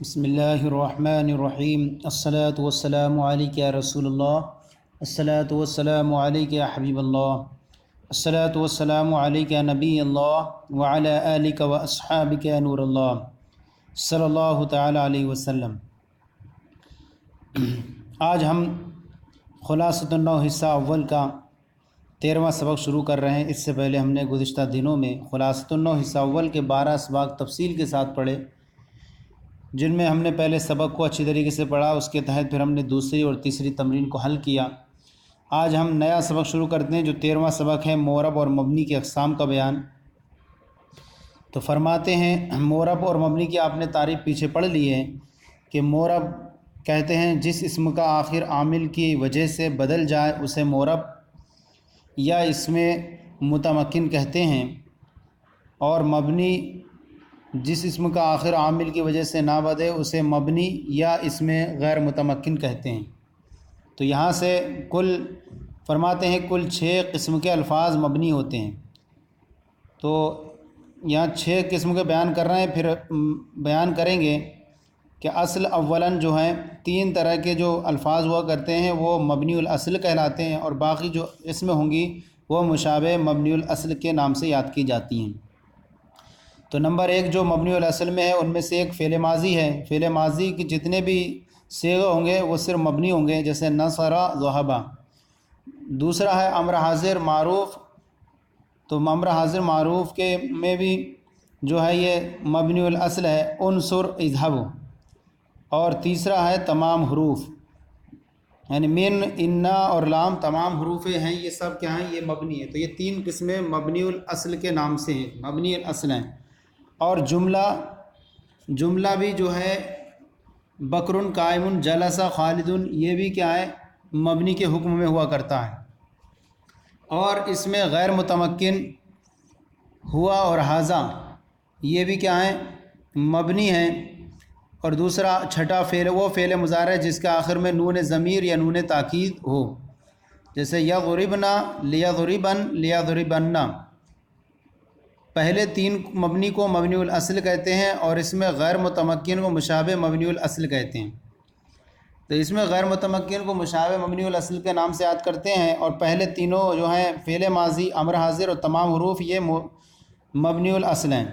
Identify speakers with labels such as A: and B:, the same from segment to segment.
A: بسم اللہ الرحمن الرحیم الصلاۃ والسلام علیک یا رسول اللہ الصلاۃ والسلام علیک یا حبیب اللہ الصلاۃ والسلام علیک یا نبی اللہ وعلی آلک و اصحابک یا نور اللہ صلی اللہ تعالی علیہ وسلم۔ آج ہم خلاصۃ النو حصہ اول کا 13واں سبق شروع کر رہے ہیں۔ اس سے پہلے ہم نے گزشتہ دنوں میں خلاصۃ النو حصہ اول کے 12 اسباق تفصیل کے ساتھ پڑھے، جن میں ہم نے پہلے سبق کو اچھی طریقے سے پڑھا، اس کے تحت پھر ہم نے دوسری اور تیسری تمرین کو حل کیا۔ آج ہم نیا سبق شروع کرتے ہیں جو 13واں سبق ہے، معرب اور مبنی کی اقسام کا بیان۔ تو فرماتے ہیں معرب اور مبنی کی آپ نے تعریف پیچھے پڑھ لی ہے کہ معرب کہتے ہیں جس اسم کا آخر عامل کی وجہ سے بدل جائے اسے معرب یا اس میں متمکن کہتے ہیں، اور مبنی جس اسم کا آخر عامل کی وجہ سے نہ بدے اسے مبنی یا اس میں غیر متمکن کہتے ہیں۔ تو یہاں سے فرماتے ہیں کل 6 قسم کے الفاظ مبنی ہوتے ہیں۔ تو یہاں 6 قسم کے بیان کر رہے ہیں، پھر بیان کریں گے کہ اصل اولاً جو ہیں 3 طرح کے جو الفاظ ہوا کرتے ہیں وہ مبنی الاصل کہلاتے ہیں، اور باقی جو قسمیں ہوں گی وہ مشابہ مبنی الاصل کے نام سے یاد کی جاتی ہیں۔ تو نمبر 1 جو مبنی الاصل میں ہے ان میں سے ایک فعل ماضی ہے۔ فعل ماضی کے جتنے بھی صیغے ہوں گے وہ صرف مبنی ہوں گے، جیسے نصر، ذہب۔ دوسرا ہے امر حاضر معروف، تو امر حاضر معروف کے میں بھی جو ہے یہ مبنی الاصل ہے، انصر، اذهب۔ اور تیسرا ہے تمام حروف، یعنی من، انا اور لام تمام حروف ہیں، یہ سب کیا ہیں؟ یہ مبنی ہے۔ تو یہ 3 قسمیں مبنی الاصل کے نام سے ہیں، مبنی الاصل ہیں۔ اور جملہ بھی جو ہے بکر قائم، جلس خالد، یہ بھی کیا ہے؟ مبنی کے حکم میں ہوا کرتا ہے۔ اور اس میں غیر متمکن ہوا اور ھذا، یہ بھی کیا ہے؟ مبنی ہیں۔ اور دوسرا چھٹا فعل وہ فعل مضارع جس کے آخر میں نون ضمیر یا نون تاکید ہو، جیسے یضربنا، لیضربن، لیضربن۔ پہلے 3 مبنی کو مبنی الاصل کہتے ہیں، اور اس میں غیر متمکن کو مشابہ مبنی الاصل کہتے ہیں۔ تو اس میں غیر متمکن کو مشابہ مبنی الاصل کے نام سے یاد کرتے ہیں، اور پہلے تینوں جو ہیں فعل ماضی، امر حاضر اور تمام حروف یہ مبنی الاصل ہیں۔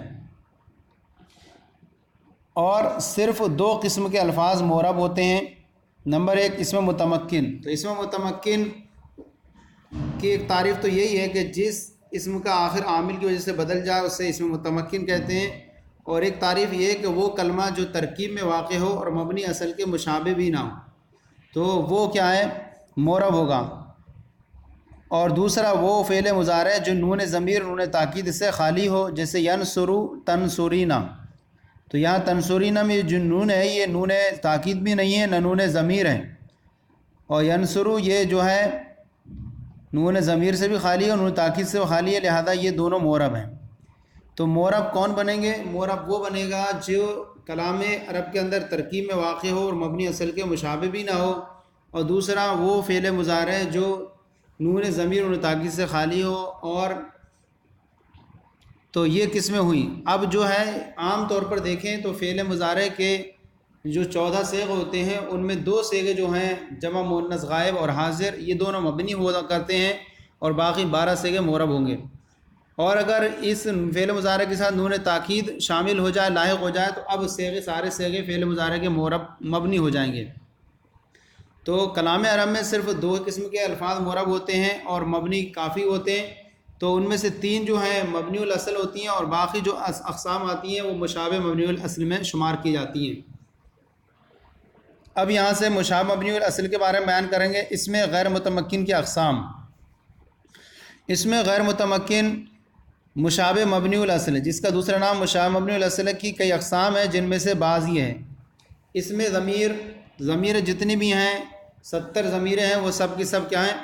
A: اور صرف 2 قسم کے الفاظ معرب ہوتے ہیں۔ نمبر 1 اسم متمکن۔ تو اسم متمکن کی ایک تعریف تو یہی ہے کہ جس اسم کا آخر عامل کی وجہ سے بدل جائے اسے اسم متمکن کہتے ہیں، اور ایک تعریف یہ ہے کہ وہ کلمہ جو ترکیب میں واقع ہو اور مبنی اصل کے مشابہ بھی نہ ہو تو وہ کیا ہے؟ معرب ہوگا۔ اور دوسرا وہ فعل مضارع جو نون ضمیر، نون تاکید سے خالی ہو، جیسے ینصرو، تنصرینا۔ تو یہاں تنصرینا میں جو نون ہے یہ نون تاکید بھی نہیں ہے، نہ نون ضمیر ہے، اور ینصرو یہ جو ہے نون ضمیر سے بھی خالی ہے اور نون تاکید سے بھی خالی ہے، لہذا یہ دونوں معرب ہیں۔ تو معرب کون بنیں گے؟ معرب وہ بنے گا جو کلام عرب کے اندر ترکیب میں واقع ہو اور مبنی اصل کے مشابہ بھی نہ ہو، اور دوسرا وہ فعل مضارع جو نون ضمیر، نون تاکید سے خالی ہو۔ اور تو یہ قسمیں ہوئیں۔ اب جو ہے عام طور پر دیکھیں تو فعل مضارع کے جو 14 صیغے ہوتے ہیں ان میں 2 صیغے جو ہیں جمع مؤنث غائب اور حاضر، یہ دونوں مبنی ہوا کرتے ہیں، اور باقی 12 صیغے معرب ہوں گے۔ اور اگر اس فعل مضارع کے ساتھ نون تاکید شامل ہو جائے، لاحق ہو جائے، تو اب سارے صیغے فعل مضارع کے معرب مبنی ہو جائیں گے۔ تو کلام عرب میں صرف 2 قسم کے الفاظ معرب ہوتے ہیں اور مبنی کافی ہوتے ہیں۔ تو ان میں سے 3 جو ہیں مبنی الاصل ہوتی ہیں، اور باقی جو اقسام آتی ہیں وہ مشابہ مبنی الاصل میں شمار کی جاتی ہیں۔ اب یہاں سے مشابہ مبنی الاصل کے بارے میں بیان کریں گے۔ اس میں غیر متمکن کی اقسام۔ اس میں غیر متمکن مشابہ مبنی الاصل ہے، جس کا دوسرا نام مشابہ مبنی الاصل کی کئی اقسام ہیں، جن میں سے بعض یہ ہیں۔ اس میں ضمیر جتنی بھی ہیں 70 ضمیریں ہیں، وہ سب کی سب کیا ہیں؟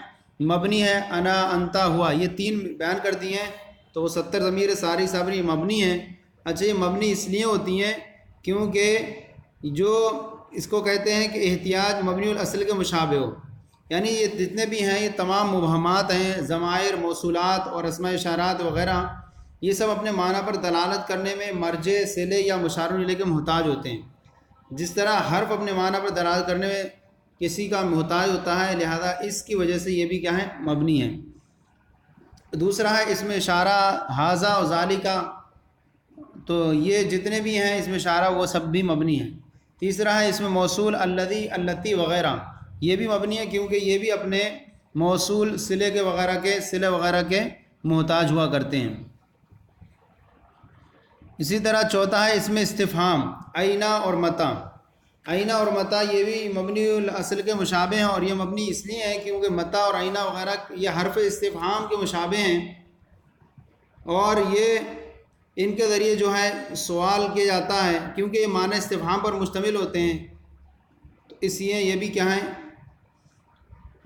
A: مبنی ہیں۔ انا، انتا، ہوا، یہ 3 بیان کر دی ہیں، تو وہ 70 ضمیریں ساری مبنی ہیں۔ اچھا، یہ مبنی اس لیے ہوتی ہیں کیونکہ جو اس کو کہتے ہیں کہ احتیاج مبنی الاصل کے مشابہ ہو، یعنی یہ جتنے بھی ہیں یہ تمام مبہمات ہیں، ضمائر، موصولات اور اسماء اشارات وغیرہ، یہ سب اپنے معنی پر دلالت کرنے میں مرجع، صلہ یا مشار الیہ کے محتاج ہوتے ہیں۔ جس طرح حرف اپنے معنی پر دلالت کرنے میں کسی کا محتاج ہوتا ہے، لہذا اس کی وجہ سے یہ بھی کیا ہے؟ مبنی ہے۔ دوسرا ہے اس میں اشارہ حاذا و ذالکا، تو یہ جتنے بھی ہیں اس میں اشارہ وہ سب بھی مبنی ہیں۔ تیسرا ہے اس میں موصول الذی، اللتی وغیرہ، یہ بھی مبنی ہے کیونکہ یہ بھی اپنے موصول صلے وغیرہ کے محتاج ہوا کرتے ہیں۔ اسی طرح چوتھا ہے اس میں استفہام اینا اور متا، اینا اور متا یہ بھی مبنی الاصل کے مشابہ ہیں، اور یہ مبنی اس لیے ہیں کیونکہ متا اور اینا وغیرہ یہ حرف استفہام کے مشابہ ہیں، اور یہ ان کے ذریعے جو ہے سوال کیا جاتا ہے، کیونکہ یہ معنی استفہام پر مشتمل ہوتے ہیں، تو اس لیے یہ بھی کیا ہیں؟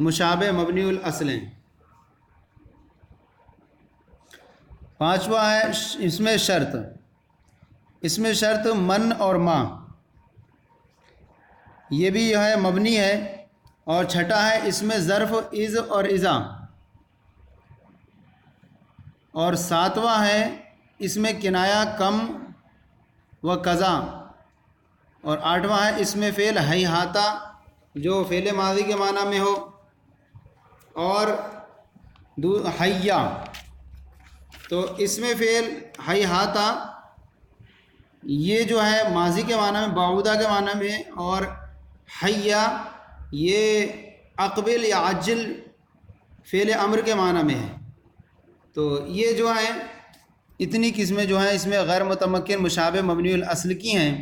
A: مشابہ مبنی الاصل ہیں۔ پانچواں ہے اس میں شرط، اس میں شرط من اور ما، یہ بھی جو ہے مبنی ہے۔ اور چھٹا ہے اس میں ظرف از اور اذا، اور ساتواں ہے اس میں کنایا کم و قضا، اور آٹھواں ہے اس میں فعل ہیہاتا جو فعل ماضی کے معنی میں ہو، اور حیا، تو اس میں فعل ہیہاتا یہ جو ہے ماضی کے معنی میں، بعودہ کے معنی میں، اور حیا یہ اقبل یا عجل فعل امر کے معنی میں ہے۔ تو یہ جو ہیں اتنی قسمیں جو ہیں اس میں غیر متمکن مشابہ مبنی الاصل کی ہیں،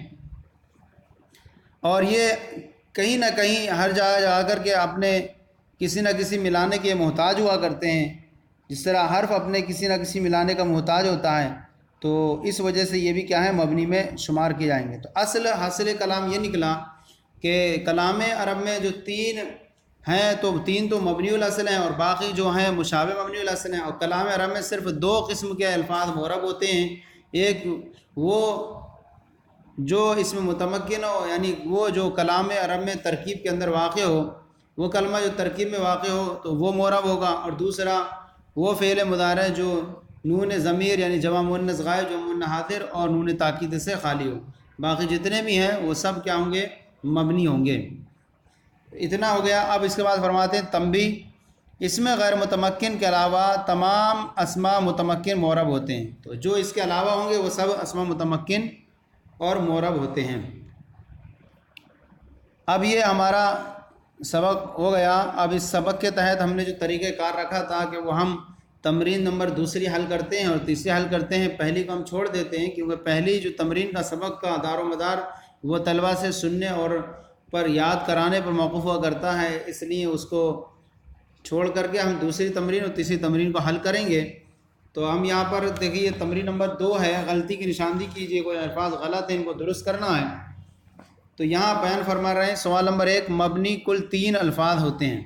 A: اور یہ کہیں نہ کہیں ہر جگہ جا کر کے اپنے کسی نہ کسی ملانے کے محتاج ہوا کرتے ہیں، جس طرح حرف اپنے کسی نہ کسی ملانے کا محتاج ہوتا ہے، تو اس وجہ سے یہ بھی کیا ہے؟ مبنی میں شمار کیے جائیں گے۔ تو اصل حاصل کلام یہ نکلا کہ کلام عرب میں جو تین ہیں تو تین تو مبنی الاصل ہیں، اور باقی جو ہیں مشابہ مبنی الاصل ہیں، اور کلام عرب میں صرف دو قسم کے الفاظ معرب ہوتے ہیں، ایک وہ جو اس میں متمکن ہو، یعنی وہ جو کلام عرب میں ترکیب کے اندر واقع ہو، وہ کلمہ جو ترکیب میں واقع ہو تو وہ معرب ہوگا، اور دوسرا وہ فعل مضارع جو نون ضمیر یعنی جمع مؤنث غائب، جمع مؤنث حاضر اور نون تاکید سے خالی ہو، باقی جتنے بھی ہیں وہ سب کیا ہوں گے؟ مبنی ہوں گے۔ اتنا ہو گیا۔ اب اس کے بعد فرماتے ہیں تنبیہ، اس میں غیر متمکن کے علاوہ تمام اسماء متمکن معرب ہوتے ہیں، تو جو اس کے علاوہ ہوں گے وہ سب اسماء متمکن اور معرب ہوتے ہیں۔ اب یہ ہمارا سبق ہو گیا۔ اب اس سبق کے تحت ہم نے جو طریقہ کار رکھا تھا کہ وہ ہم تمرین نمبر دوسری حل کرتے ہیں اور تیسری حل کرتے ہیں، پہلی کو ہم چھوڑ دیتے ہیں کیونکہ پہلی جو تمرین کا سبق کا دار و مدار وہ طلبہ سے سننے اور پر یاد کرانے پر موقوف ہوا کرتا ہے، اس لیے اس کو چھوڑ کر کے ہم دوسری تمرین اور تیسری تمرین کو حل کریں گے۔ تو ہم یہاں پر دیکھیے تمرین نمبر 2 ہے، غلطی کی نشاندہی کیجیے، کوئی الفاظ غلط ہیں ان کو درست کرنا ہے۔ تو یہاں بیان فرما رہے ہیں سوال نمبر 1، مبنی کل 3 الفاظ ہوتے ہیں،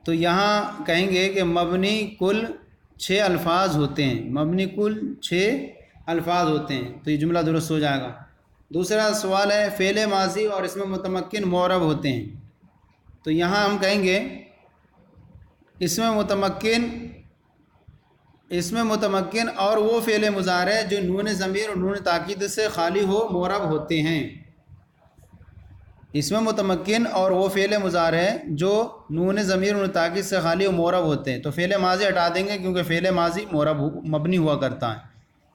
A: تو یہاں کہیں گے کہ مبنی کل 6 الفاظ ہوتے ہیں، مبنی کل 6 الفاظ ہوتے ہیں، تو یہ جملہ درست ہو جائے گا۔ دوسرا سوال ہے فعل ماضی اور اس میں متمکن معرب ہوتے ہیں، تو یہاں ہم کہیں گے اس میں متمکن اور وہ فعل مضارع جو نون ضمیر اور نون تاکید سے خالی ہو معرب ہوتے ہیں۔ اس میں متمکن اور وہ فعل مضارع جو نون ضمیر اور نون تاکید سے خالی ہو معرب ہوتے ہیں، تو فعل ماضی ہٹا دیں گے کیونکہ فعل ماضی مبنی ہوا کرتا ہے،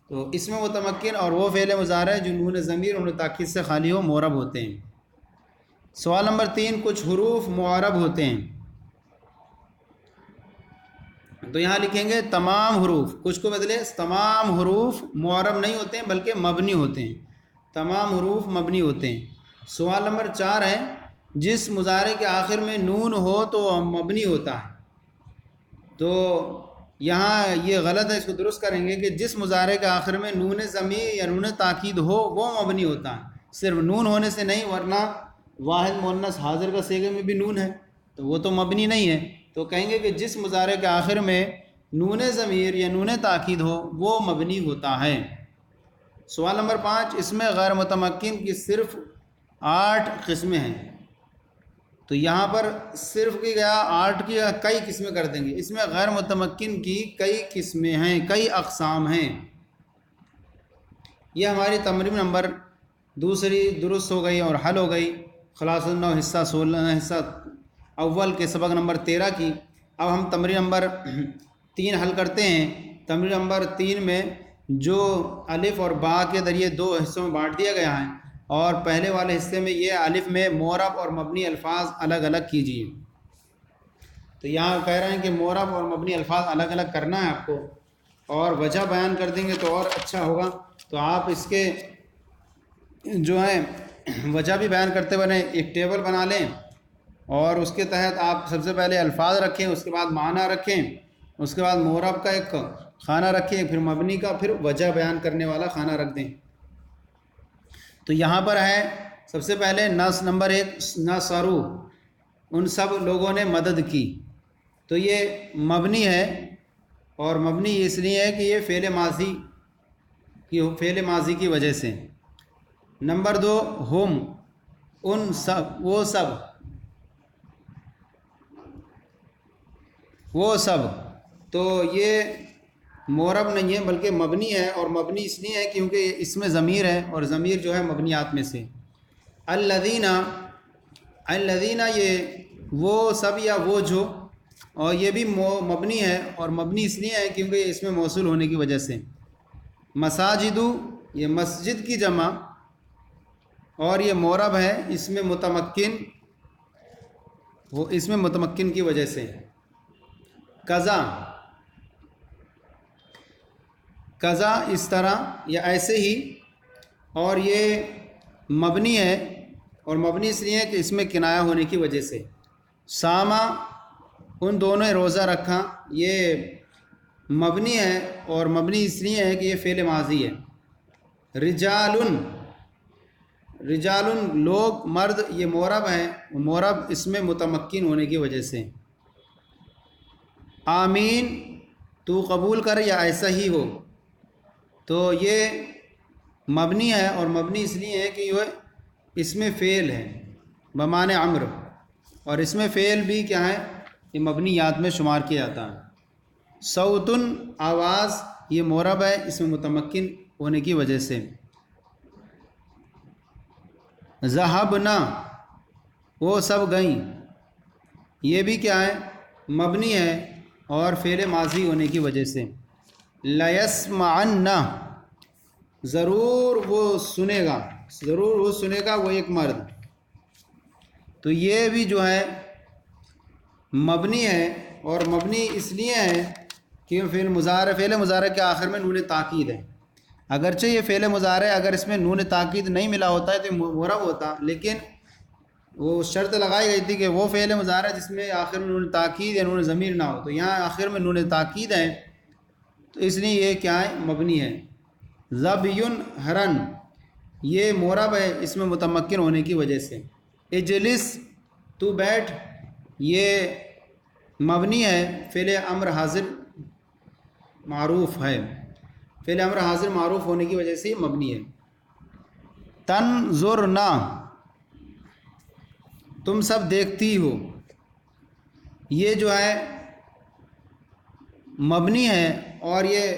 A: تو اس میں متمکن اور وہ فعل مضارع جو نون ضمیر اور نون تاکید سے خالی ہو معرب ہوتے ہیں۔ سوال نمبر 3، کچھ حروف معرب ہوتے ہیں، تو یہاں لکھیں گے تمام حروف، کچھ کو بدلے تمام حروف معرب نہیں ہوتے ہیں بلکہ مبنی ہوتے ہیں، تمام حروف مبنی ہوتے ہیں۔ سوال نمبر 4 ہے، جس مضارع کے آخر میں نون ہو تو مبنی ہوتا ہے، تو یہاں یہ غلط ہے، اس کو درست کریں گے کہ جس مضارع کے آخر میں نون ضمیر یا نون تاکید ہو وہ مبنی ہوتا ہے، صرف نون ہونے سے نہیں، ورنہ واحد مؤنث حاضر کا صیغے میں بھی نون ہے تو وہ تو مبنی نہیں ہے، تو کہیں گے کہ جس مضارع کے آخر میں نون ضمیر یا نون تاکید ہو وہ مبنی ہوتا ہے۔ سوال نمبر 5، اس میں غیر متمکن کی صرف 8 قسمیں ہیں، تو یہاں پر صرف کی گیا 8 کی کئی قسمیں کر دیں گے، اس میں غیر متمکن کی کئی قسمیں ہیں، کئی اقسام ہیں۔ یہ ہماری تمرین نمبر دوسری درست ہو گئی اور حل ہو گئی خلاصۃ النحو حصہ 16 حصہ اول کے سبق نمبر 13 کی۔ اب ہم تمرین نمبر 3 حل کرتے ہیں۔ تمرین نمبر 3 میں جو الف اور با کے ذریعے 2 حصوں میں بانٹ دیا گیا ہے، اور پہلے والے حصے میں یہ الف میں معرب اور مبنی الفاظ الگ الگ کیجیے۔ تو یہاں کہہ رہے ہیں کہ معرب اور مبنی الفاظ الگ الگ کرنا ہے آپ کو، اور وجہ بیان کر دیں گے تو اور اچھا ہوگا۔ تو آپ اس کے جو ہے وجہ بھی بیان کرتے بنے ایک ٹیبل بنا لیں، اور اس کے تحت آپ سب سے پہلے الفاظ رکھیں، اس کے بعد معنی رکھیں، اس کے بعد معرب کا ایک خانہ رکھیں، پھر مبنی کا، پھر وجہ بیان کرنے والا خانہ رکھ دیں۔ تو یہاں پر ہے سب سے پہلے نص نمبر 1 نصرو، ان سب لوگوں نے مدد کی۔ تو یہ مبنی ہے، اور مبنی اس لیے ہے کہ یہ فعل ماضی کی وجہ سے۔ نمبر 2 ہم، ان سب، وہ سب، تو یہ معرب نہیں ہے بلکہ مبنی ہے، اور مبنی اس لیے ہے کیونکہ اس میں ضمیر ہے، اور ضمیر جو ہے مبنیات میں سے۔ الذین یہ وہ سب یا وہ جو، اور یہ بھی مبنی ہے، اور مبنی اس لیے ہے کیونکہ اس میں موصول ہونے کی وجہ سے۔ مساجدو یہ مسجد کی جمع، اور یہ معرب ہے، اس میں متمکن کی وجہ سے۔ قضا اس طرح یا ایسے ہی، اور یہ مبنی ہے، اور مبنی اس لیے ہے کہ اس میں کنایہ ہونے کی وجہ سے۔ ساما ان دونوں نے روزہ رکھا، یہ مبنی ہے، اور مبنی اس لیے ہے کہ یہ فعل ماضی ہے۔ رجال لوگ، مرد، یہ معرب ہے، معرب اس میں متمکن ہونے کی وجہ سے۔ آمین تو قبول کر یا ایسا ہی ہو، تو یہ مبنی ہے، اور مبنی اس لیے ہے کہ یہ اس میں فعل ہے بمعنی امر، اور اس میں فعل بھی کیا ہے، یہ مبنیات میں شمار کیا جاتا ہے۔ صوتن آواز، یہ معرب ہے، اس میں متمکن ہونے کی وجہ سے۔ ذہبنا وہ سب گئیں، یہ بھی کیا ہے، مبنی ہے، اور فعل ماضی ہونے کی وجہ سے۔ لیسمعن ضرور وہ سنے گا وہ ایک مرد، تو یہ بھی جو ہے مبنی ہے، اور مبنی اس لیے ہے کہ فعل مضارع کے آخر میں نون تاکید ہے۔ اگرچہ یہ فعل مضارع اگر اس میں نون تاکید نہیں ملا ہوتا ہے تو معرب ہوتا، لیکن وہ شرط لگائی گئی تھی کہ وہ فعل مضارع جس میں آخر میں نون تاکید یا نون ضمیر نہ ہو، تو یہاں آخر میں نون تاکید ہے، تو اس لیے یہ کیا ہے، مبنی ہے۔ ظبیٌ ہرن، یہ معرب ہے، اس میں متمکن ہونے کی وجہ سے۔ اجلس تو بیٹھ، یہ مبنی ہے، فعل امر حاضر معروف ہے، فعل امر حاضر معروف ہونے کی وجہ سے یہ مبنی ہے۔ تنظرنا تم سب دیکھتی ہو، یہ جو ہے مبنی ہے، اور یہ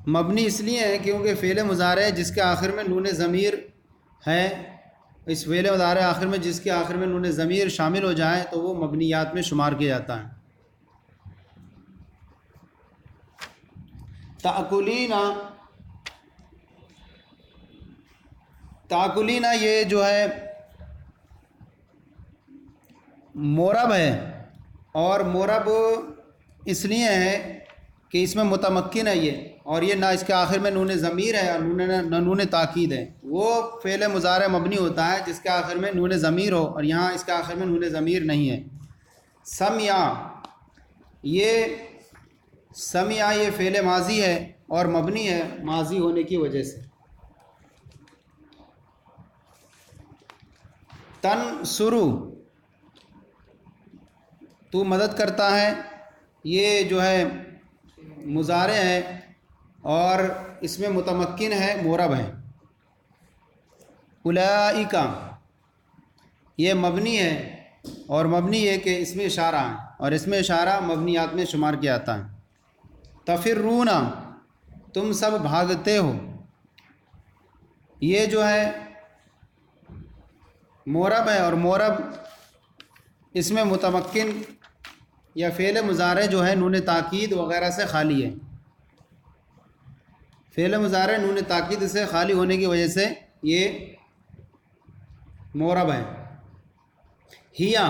A: مبنی اس لیے ہے کیونکہ فعل مضارع جس کے آخر میں نون ضمیر ہے، اس فعل مضارع آخر میں جس کے آخر میں نون ضمیر شامل ہو جائے تو وہ مبنیات میں شمار کیا جاتا ہے۔ تاکلینا یہ جو ہے معرب ہے، اور معرب اس لیے ہے کہ اس میں متمکن ہے یہ، اور یہ نہ اس کے آخر میں نون ضمیر ہے اور نہ نون تاکید ہے۔ وہ فعل مضارع مبنی ہوتا ہے جس کے آخر میں نون ضمیر ہو، اور یہاں اس کے آخر میں نون ضمیر نہیں ہے۔ سمع یہ فعل ماضی ہے، اور مبنی ہے ماضی ہونے کی وجہ سے۔ تنصرو تو مدد کرتا ہے، یہ جو ہے مضارع ہے، اور اس میں متمکن ہے، معرب ہے۔ اولئک یہ مبنی ہے، اور مبنی یہ کہ اس میں اشارہ ہے، اور اس میں اشارہ مبنیات میں شمار کیا جاتا ہے۔ تفرون تم سب بھاگتے ہو، یہ جو ہے مورب ہے، اور مورب اس میں متمکن یا فعل مضارع جو ہے نون تاکید وغیرہ سے خالی ہے، فعل مضارع نون تاکید سے خالی ہونے کی وجہ سے یہ مورب ہے۔ ہیا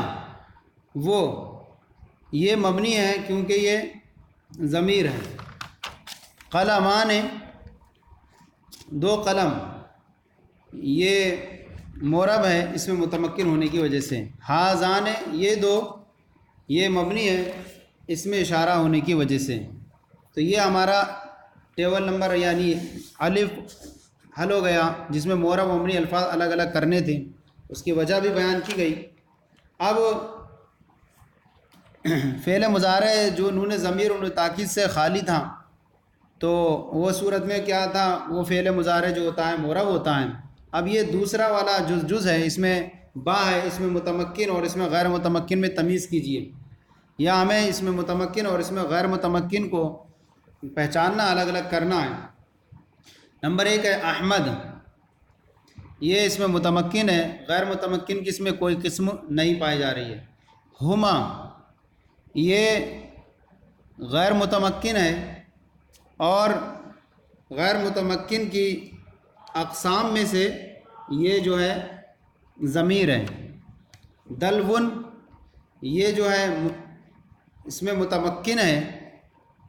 A: وہ، یہ مبنی ہے کیونکہ یہ ضمیر ہے۔ قلمان دو قلم، یہ مورب ہے اس میں متمکن ہونے کی وجہ سے۔ ہاذان یہ دو، یہ مبنی ہے اس میں اشارہ ہونے کی وجہ سے۔ تو یہ ہمارا ٹیبل نمبر یعنی الف حل ہو گیا، جس میں مورب و مبنی الفاظ الگ الگ کرنے تھے، اس کی وجہ بھی بیان کی گئی۔ اب فعل مضارع جو نون ضمیر و نون تاکید سے خالی تھا، تو وہ صورت میں کیا تھا، وہ فعل مضارع جو ہوتا ہے مورب ہوتا ہے۔ اب یہ دوسرا والا جز ہے، اس میں با ہے، اس میں متمکن اور اس میں غیر متمکن میں تمیز کیجئے، یا ہمیں اس میں متمکن اور اس میں غیر متمکن کو پہچاننا، الگ الگ کرنا ہے۔ نمبر 1 ہے احمد، یہ اس میں متمکن ہے، غیر متمکن کی اس میں کوئی قسم نہیں پائی جا رہی ہے۔ ہما یہ غیر متمکن ہے، اور غیر متمکن کی اقسام میں سے یہ جو ہے ضمیر ہے۔ دلون یہ جو ہے اس میں متمکن ہے،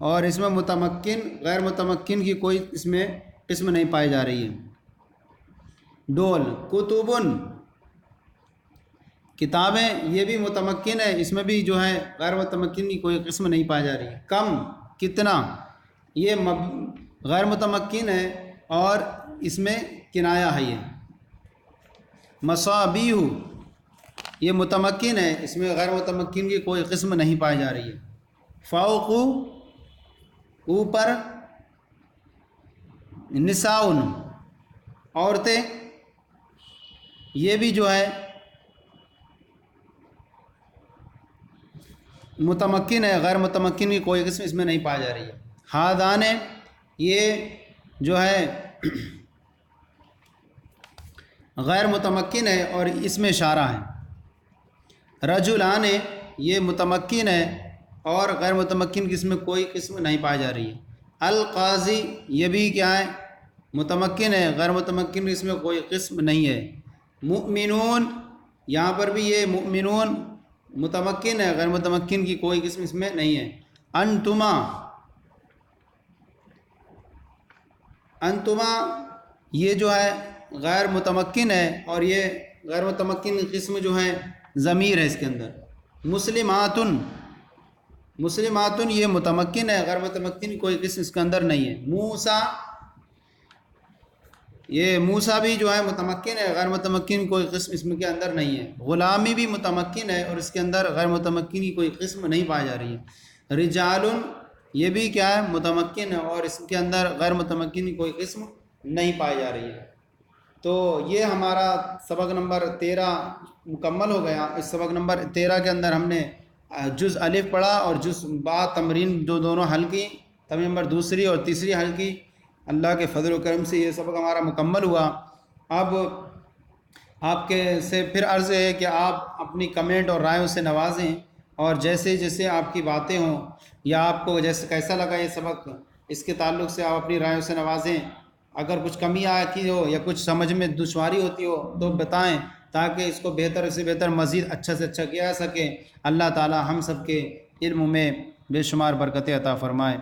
A: اور اس میں متمکن غیر متمکن کی کوئی اس میں قسم نہیں پائی جا رہی ہے۔ ڈول کتبن کتابیں، یہ بھی متمکن ہے، اس میں بھی جو ہے غیر متمکن کی کوئی قسم نہیں پائی جا رہی ہے۔ کم کتنا، یہ غیر متمکن ہے اور اس میں کنایہ ہے۔ یہ مصابیح یہ متمکن ہے، اس میں غیر متمکن کی کوئی قسم نہیں پائی جا رہی ہے۔ فوق اوپر، نساؤن عورتیں، یہ بھی جو ہے متمکن ہے، غیر متمکن کی کوئی قسم اس میں نہیں پائی جا رہی ہے۔ ہادان یہ جو ہے غیر متمکن ہے اور اس میں اشارہ ہے۔ رجلان یہ متمکن ہے اور غیر متمکن کی اس میں کوئی قسم نہیں پائی جا رہی ہے۔ القاضی یہ بھی کیا ہے، متمکن ہے، غیر متمکن کی اس میں کوئی قسم نہیں ہے۔ مؤمنون یہاں پر بھی یہ مؤمنون متمکن ہے، غیر متمکن کی کوئی قسم اس میں نہیں ہے۔ انتما انتما یہ جو ہے غیر متمکن ہے، اور یہ غیر متمکن قسم جو ہے ضمیر ہے اس کے اندر۔ مسلماتن مسلماتن یہ متمکن ہے، غیر متمکن کی کوئی قسم اس کے اندر نہیں ہے۔ موسیٰ یہ موسیٰ بھی جو ہے متمکن ہے، غیر متمکن کی کوئی قسم اس میں کے اندر نہیں ہے۔ غلامی بھی متمکن ہے اور اس کے اندر غیر متمکن کی کوئی قسم نہیں پائی جا رہی ہے۔ رجال یہ بھی کیا ہے، متمکن ہے اور اس کے اندر غیر متمکن کی کوئی قسم نہیں پائی جا رہی ہے۔ تو یہ ہمارا سبق نمبر 13 مکمل ہو گیا۔ اس سبق نمبر 13 کے اندر ہم نے جز الف پڑھا اور جز با تمرین جو دونوں حل کی، تمرین نمبر دوسری اور تیسری حل کی۔ اللہ کے فضل و کرم سے یہ سبق ہمارا مکمل ہوا۔ اب آپ کے سے پھر عرض ہے کہ آپ اپنی کمنٹ اور رائےوں سے نوازیں، اور جیسے جیسے آپ کی باتیں ہوں یا آپ کو جیسے کیسا لگا یہ سبق، اس کے تعلق سے آپ اپنی رائےوں سے نوازیں۔ اگر کچھ کمی آتی ہو یا کچھ سمجھ میں دشواری ہوتی ہو تو بتائیں، تاکہ اس کو بہتر سے بہتر مزید اچھا سے اچھا کیا جا سکے۔ اللہ تعالی ہم سب کے علم میں بے شمار برکتیں عطا فرمائے۔